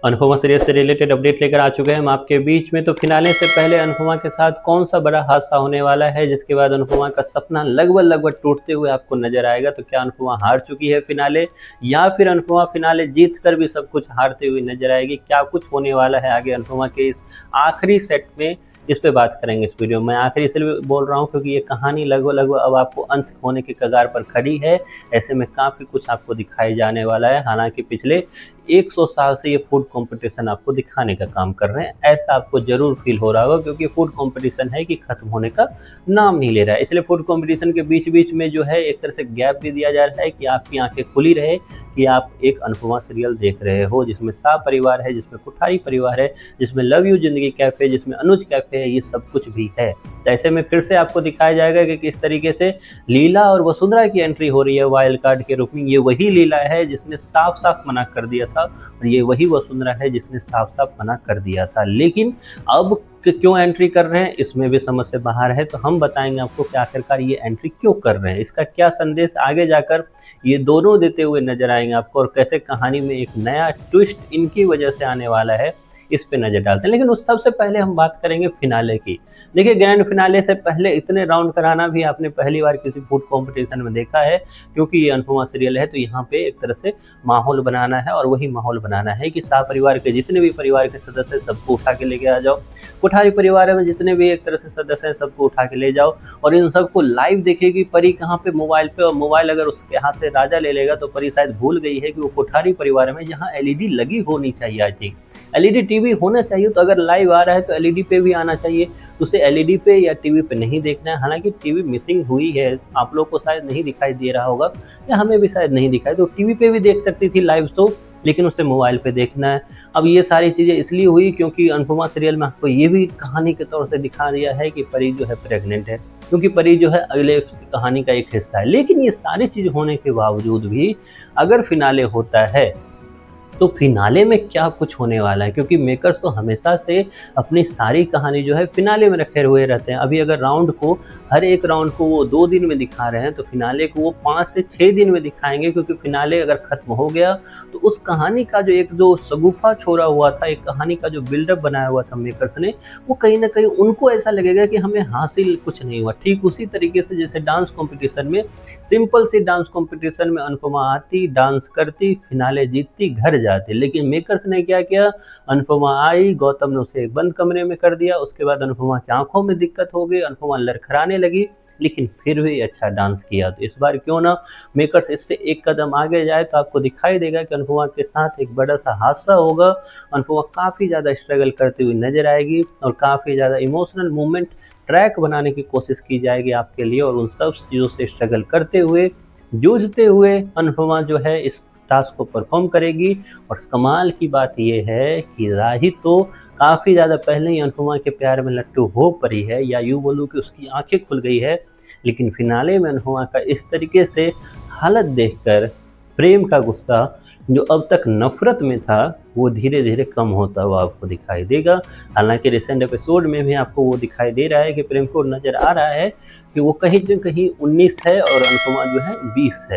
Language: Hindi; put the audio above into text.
अनुपमा सीरियल से रिलेटेड अपडेट लेकर आ चुके हैं हम आपके बीच में। तो फिनाले से पहले अनुपमा के साथ कौन सा बड़ा हादसा होने वाला है जिसके बाद अनुपमा का सपना लगभग टूटते हुए आपको नजर आएगा। तो क्या अनुपमा हार चुकी है फिनाले, या फिर अनुपमा फिनाले जीत कर भी सब कुछ हारते हुए नजर आएगी? क्या कुछ होने वाला है आगे अनुपमा के इस आखिरी सेट में, इस पे बात करेंगे इस वीडियो में। आखिर इसलिए बोल रहा हूँ क्योंकि ये कहानी लगभग अब आपको अंत होने के कगार पर खड़ी है। ऐसे में काफ़ी कुछ आपको दिखाई जाने वाला है। हालांकि पिछले 100 साल से ये फूड कंपटीशन आपको दिखाने का काम कर रहे हैं, ऐसा आपको जरूर फील हो रहा होगा, क्योंकि फूड कंपटीशन है कि खत्म होने का नाम नहीं ले रहा है। इसलिए फूड कंपटीशन के बीच बीच में जो है एक तरह से गैप भी दिया जा रहा है कि आपकी आंखें खुली रहे कि आप एक अनुपमा सीरियल देख रहे हो, जिसमें सा परिवार है, जिसमें कुठारी परिवार है, जिसमें लव यू जिंदगी कैफे, जिसमें अनुज कैफे है, ये सब कुछ भी है। तो ऐसे में फिर से आपको दिखाया जाएगा कि किस तरीके से लीला और वसुंधरा की एंट्री हो रही है वाइल्ड कार्ड के रूप में। ये वही लीला है जिसने साफ साफ मना कर दिया था, और ये वही वसुंधरा है जिसने साफ साफ मना कर दिया था। लेकिन अब क्यों एंट्री कर रहे हैं, इसमें भी समझ से बाहर है। तो हम बताएंगे आपको कि आखिरकार ये एंट्री क्यों कर रहे हैं, इसका क्या संदेश आगे जाकर ये दोनों देते हुए नजर आएंगे आपको, और कैसे कहानी में एक नया ट्विस्ट इनकी वजह से आने वाला है, इस पे नजर डालते हैं। लेकिन उस सबसे पहले हम बात करेंगे फिनाले की। देखिए, ग्रैंड फिनाले से पहले इतने राउंड कराना भी आपने पहली बार किसी फूड कंपटीशन में देखा है, क्योंकि ये अनुपमा सीरियल है। तो यहाँ पे एक तरह से माहौल बनाना है, और वही माहौल बनाना है कि शाह परिवार के जितने भी परिवार के सदस्य सबको उठा के लेके आ जाओ, कुठारी परिवार में जितने भी एक तरह से सदस्य हैं सबको उठा के ले जाओ, और इन सबको लाइव देखेगी परी कहाँ पे, मोबाइल पे। और मोबाइल अगर उसके हाथ से राजा ले लेगा तो परी शायद भूल गई है कि वो कुठारी परिवार में जहाँ एलईडी लगी होनी चाहिए, आई थिंक एलईडी टीवी होना चाहिए। तो अगर लाइव आ रहा है तो एलईडी पे भी आना चाहिए। तो उसे एलईडी पे या टीवी पे नहीं देखना है। हालांकि टीवी मिसिंग हुई है, आप लोग को शायद नहीं दिखाई दे रहा होगा, या हमें भी शायद नहीं दिखाई, तो टीवी पे भी देख सकती थी लाइव शो, लेकिन उसे मोबाइल पे देखना है। अब ये सारी चीज़ें इसलिए हुई क्योंकि अनुपमा सीरियल में आपको ये भी कहानी के तौर से दिखा दिया है कि परी जो है प्रेग्नेंट है, क्योंकि परी जो है अगले कहानी का एक हिस्सा है। लेकिन ये सारी चीज़ होने के बावजूद भी अगर फिनाले होता है तो फिनाले में क्या कुछ होने वाला है, क्योंकि मेकर्स तो हमेशा से अपनी सारी कहानी जो है फिनाले में रखे हुए रहते हैं। अभी अगर राउंड को, हर एक राउंड को वो 2 दिन में दिखा रहे हैं, तो फिनाले को वो 5 से 6 दिन में दिखाएंगे, क्योंकि फिनाले अगर खत्म हो गया तो उस कहानी का जो शगुफा छोड़ा हुआ था, एक कहानी का जो बिल्डअप बनाया हुआ था मेकर्स ने, वो कहीं ना कहीं उनको ऐसा लगेगा कि हमें हासिल कुछ नहीं हुआ। ठीक उसी तरीके से जैसे डांस कॉम्पिटिशन में, सिंपल सी डांस कॉम्पिटिशन में अनुपमा आती, डांस करती, फिनाले जीतती, घर जाते। लेकिन मेकर्स ने क्या किया, अनुपमा आई, गौतम ने उसे एक बंद कमरे में कर दिया। उसके बाद अनुपमा की आंखों में दिक्कत हो गई, अनुपमा लड़खड़ाने लगी, लेकिन फिर भी अच्छा डांस किया। तो इस बार क्यों ना मेकर्स इससे एक कदम आगे जाए, तो आपको दिखाई देगा कि अनुपमा के साथ एक बड़ा सा हादसा होगा। अनुपमा काफ़ी ज़्यादा स्ट्रगल करती हुई नजर आएगी, और काफ़ी ज़्यादा इमोशनल मूवमेंट ट्रैक बनाने की कोशिश की जाएगी आपके लिए, और उन सब चीज़ों से स्ट्रगल करते हुए, जूझते हुए अनुपमा जो है इस टास्क को परफॉर्म करेगी। और कमाल की बात यह है कि राही तो काफ़ी ज़्यादा पहले ही अनुपमा के प्यार में लट्टू हो पड़ी है, या यूँ बोलूँ कि उसकी आंखें खुल गई है। लेकिन फिनाले में अनुपमा का इस तरीके से हालत देखकर प्रेम का गुस्सा, जो अब तक नफरत में था, वो धीरे धीरे कम होता हुआ आपको दिखाई देगा। हालांकि रिसेंट एपिसोड में भी आपको वो दिखाई दे रहा है कि प्रेम को नज़र आ रहा है कि वो कहीं न कहीं 19 है और अनुपमा जो है 20 है।